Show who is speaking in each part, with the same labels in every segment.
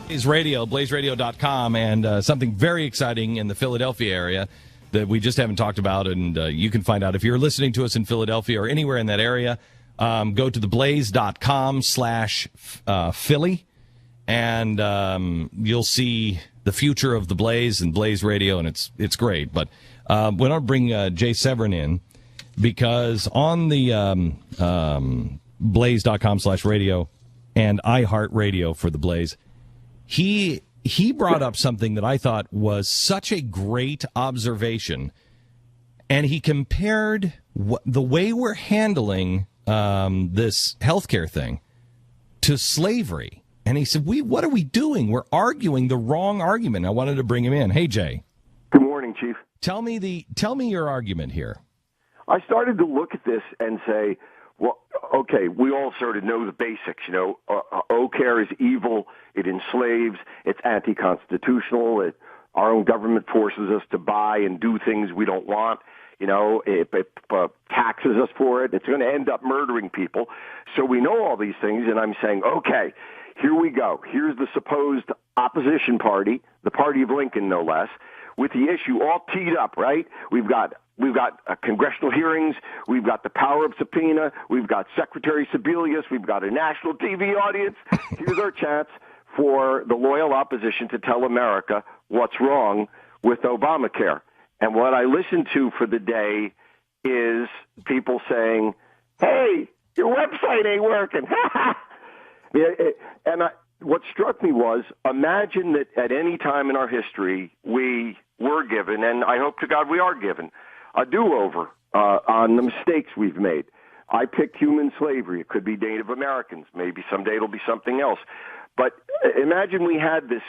Speaker 1: blazeradio.com, and something very exciting in the Philadelphia area that we just haven't talked about, and you can find out if you're listening to us in Philadelphia or anywhere in that area. Go to theblaze.com/Philly, and you'll see the future of the Blaze and Blaze Radio, and it's great. But when I bring Jay Severin in, because on the blaze.com/radio and iHeartRadio for the Blaze, he brought up something that I thought was such a great observation, and he compared the way we're handling this healthcare thing to slavery. And he said, what are we doing? We're arguing the wrong argument. I wanted to bring him in. Hey, Jay.
Speaker 2: Good morning, Chief.
Speaker 1: Tell me your argument here.
Speaker 2: I started to look at this and say, well, okay, we all sort of know the basics. Obamacare is evil. It enslaves. It's anti-constitutional. Our own government forces us to buy and do things we don't want. It taxes us for it. It's going to end up murdering people. So we know all these things, and I'm saying, okay, here we go. Here's the supposed opposition party, the party of Lincoln, no less, with the issue all teed up, right? We've got congressional hearings. We've got the power of subpoena. We've got Secretary Sebelius. We've got a national TV audience. Here's our chance for the loyal opposition to tell America what's wrong with Obamacare. And what I listened to for the day is people saying, hey, your website ain't working. What struck me was, imagine that at any time in our history we were given, and I hope to God we are given, a do-over on the mistakes we've made. I picked human slavery. It could be Native Americans. Maybe someday it'll be something else. But imagine we had this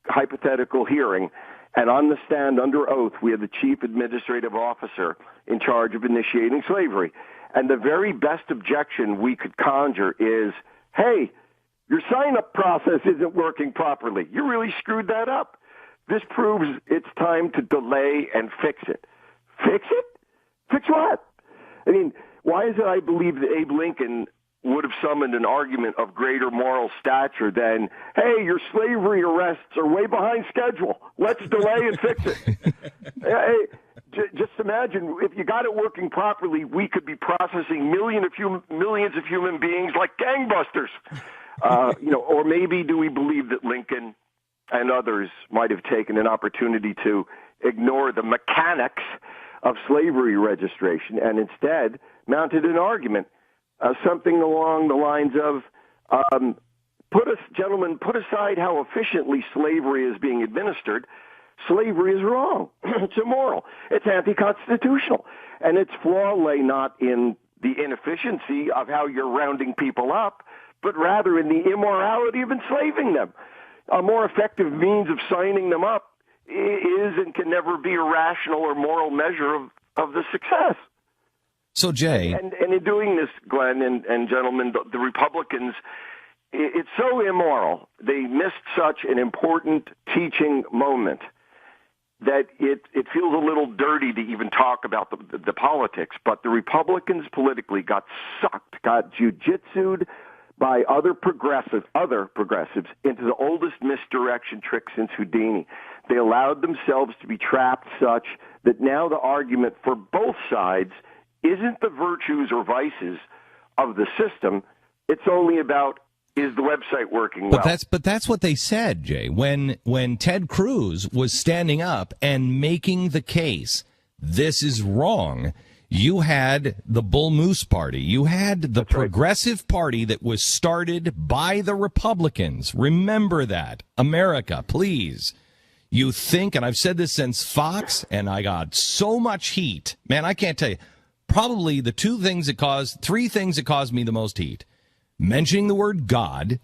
Speaker 2: hypothetical hearing, and on the stand under oath, we had the chief administrative officer in charge of initiating slavery. And the very best objection we could conjure is, hey, your sign-up process isn't working properly. You really screwed that up. This proves it's time to delay and fix it. Fix it? Fix what? I mean, why is it I believe that Abe Lincoln would have summoned an argument of greater moral stature than, hey, your slavery arrests are way behind schedule. Let's delay and fix it. Just imagine, if you got it working properly, we could be processing millions of human beings like gangbusters. Or maybe do we believe that Lincoln and others might have taken an opportunity to ignore the mechanics of slavery registration and instead mounted an argument, something along the lines of, put aside how efficiently slavery is being administered. Slavery is wrong. It's immoral. It's anti-constitutional. And its flaw lay not in the inefficiency of how you're rounding people up, but rather in the immorality of enslaving them. A more effective means of signing them up is and can never be a rational or moral measure of the success.
Speaker 1: So, Jay.
Speaker 2: And in doing this, Glenn and gentlemen, the Republicans, it's so immoral. They missed such an important teaching moment that it feels a little dirty to even talk about the politics. But the Republicans politically got sucked, got jujitsu'd by other progressives into the oldest misdirection trick since Houdini. They allowed themselves to be trapped such that now the argument for both sides isn't the virtues or vices of the system. It's only about, is the website working well?
Speaker 1: But that's what they said, Jay. When Ted Cruz was standing up and making the case, this is wrong, you had the Bull Moose Party. You had the Progressive Party that was started by the Republicans. Remember that. America, please. You think, and I've said this since Fox, and I got so much heat. Man, I can't tell you. Probably the three things that caused me the most heat. Mentioning the word God,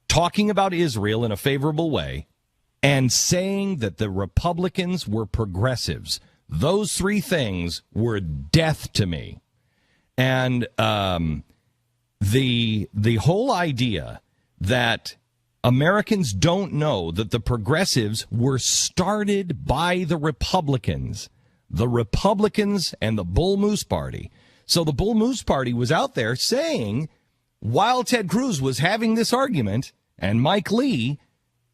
Speaker 1: talking about Israel in a favorable way, and saying that the Republicans were progressives. Those three things were death to me. And the whole idea that Americans don't know that the progressives were started by the Republicans and the Bull Moose Party. So the Bull Moose Party was out there saying, while Ted Cruz was having this argument and Mike Lee,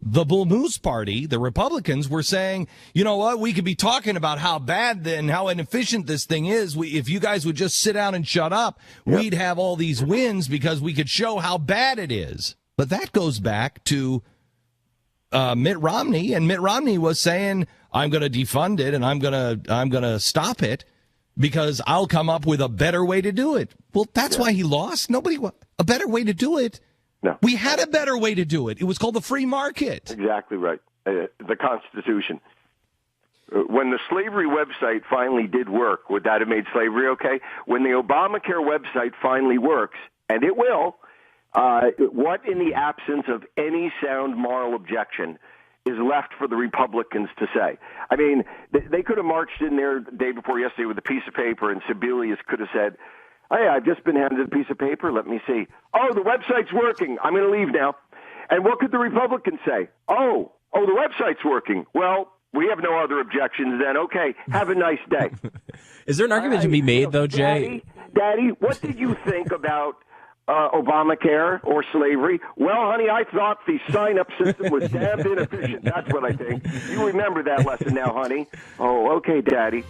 Speaker 1: the Bull Moose Party, the Republicans, were saying, you know what, we could be talking about how bad and how inefficient this thing is. If you guys would just sit down and shut up, we'd have all these wins because we could show how bad it is. But that goes back to Mitt Romney, and Mitt Romney was saying, I'm going to defund it and I'm going to stop it because I'll come up with a better way to do it. Well, that's why he lost. A better way to do it.
Speaker 2: No.
Speaker 1: We had a better way to do it. It was called the free market.
Speaker 2: Exactly right. The Constitution. When the slavery website finally did work, would that have made slavery okay? When the Obamacare website finally works, and it will, what in the absence of any sound moral objection is left for the Republicans to say? I mean, they could have marched in there the day before yesterday with a piece of paper, and Sebelius could have said, hey, I've just been handed a piece of paper. Let me see. Oh, the website's working. I'm going to leave now. And what could the Republicans say? Oh, the website's working. Well, we have no other objections then. Okay, have a nice day.
Speaker 3: Is there an argument to be made, though, Jay?
Speaker 2: Daddy, what did you think about Obamacare or slavery? Well, honey, I thought the sign-up system was damned inefficient. That's what I think. You remember that lesson now, honey. Oh, okay, Daddy.